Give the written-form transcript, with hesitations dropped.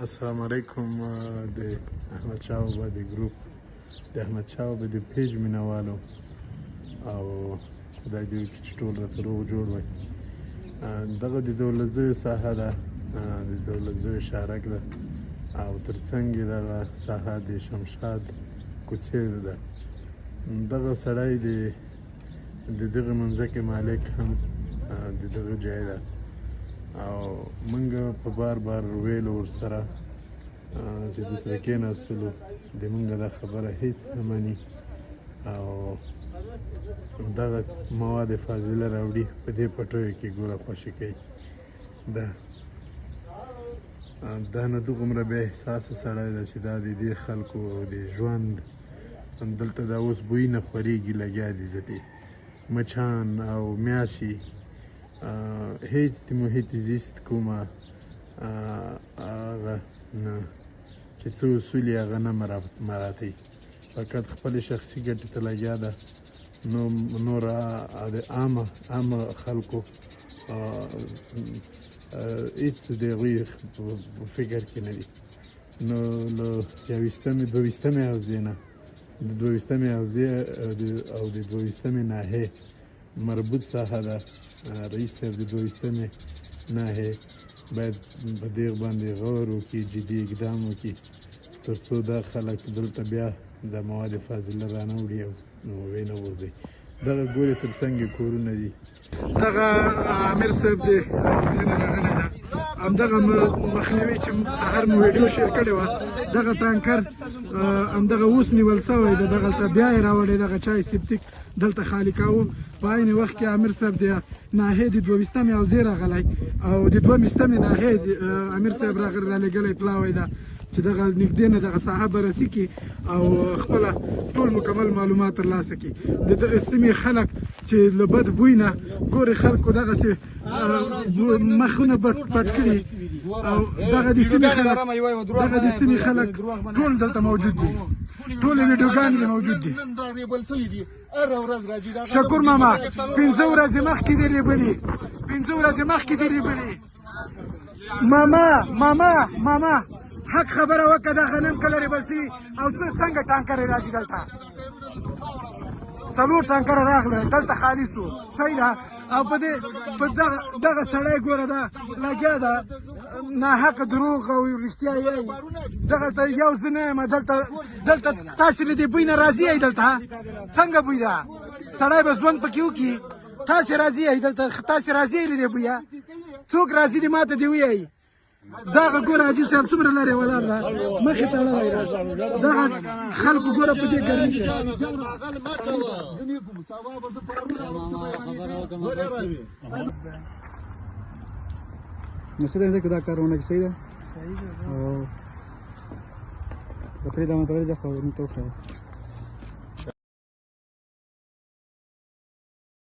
السلام علیکم د احمد شاه بابا د ګروپ د احمد شاه بابا د پیج مینوالو او خدای دې وکړي چې ټول راته روغ جوړ وای. دغه د دولتزیو ساحه ده، د دولتزیو شارک ده او ترڅنګ یې دغه ساحه د شمشاد کوڅې ده. دغه سړی د دغه مځکې مالک هم د دغه ځای ده او موږ په بار بار ویلو ورسره چې د سره کېناستلو د موږ دا خبره هیڅ نه مني او دغه مواد فاضله راوړي په دې پټیو کې ګوره خوشي کوي. دا نه دومره بې احساسه سړی ده چې دا د دې خلکو د ژوند دلته دا اوس بوی نه خورېږي، لګیا دي ځتې مچان او میاشي، هیڅ د محیط زیست کومه هغه نه چې څه اصول یې هغه نه مراعاتوي، فقط خپلې شخصي ګټې ته لګیا ده. نور د عامه خلکو هیڅ د هغوی په فکر کې نه دي. نو له دویستمې حوزې نه د دویستمې حوزې او د دویستمې ناحیې مربوط ساحه ده. رئیس صاحب د دویستمې ناحیې باید په دې باندې غور وکړي، جدي اقدام وکړي تر څو دا خلک دلته بیا د مواد فاضله رانه وړي او وینه وغورځوي. دغه ګورې تر څنګ یې کورونه دي. دغه امیر صاحب دی حوصلې نه راغلی ده. همدغه مخنیوي چې سهار مو ویډیو شیر کړې وه، دغه ټانکر همدغه اوس نیول سوی ده، دغلته بیا یې راوړی، دغه چای سپټیک دلته خالي کاوه. په عین وخت کې امیر صاحب د ناحیې د دویستمې حوزې راغلی او د دویستمې ناحیې امیر صاحب رالېږلی پلاوی ده چې دغه نږدې نه دغه ساحه بررسي کړي او خپله ټول مکمل معلومات ترلاسه کړي. د دغه سیمې خلک چې له بد بوی نه ګورې خلکو دغسې مخونه پټ کړي او دغه د سیمې خلک ټول دلته موجود دي، ټولې ویډیوګانې دې موجود دي. شکور ماما 5 ورځې مخکې دې ریبلي، 5 ورځې مخکې دې ریبلي. ماما حق خبره وکړه، دا غنم کله ریبل سوي او څنګه ټانکر راځي دلته؟ 4 ټانکر راغله دلته خالي سو، صحیح ده. او په دغه سړی ګوره دا لګیا ده ناحقه دروغ او رښتیا یایي. دغلته یو زه نه یم، دلته تاسې له دې بوی نه راضي یئ؟ دلته څنګه بوی ده؟ سړی به ژوند پکې وکړي. تاسې راضي یئ دلته؟ تاسې راضي یئ له دې بویه؟ څوک راضي دي ماته دې ووایي؟ دغه ګوره حاجي صاحب څومره لرې ولاړ ده، مخې تړلی ده. دغه خلکو ګوره په دې ګرمي کې نسل ده که دا کارونه کې صحیح ده؟ صحیح ده. پرېږده خو موږ ته وښایه.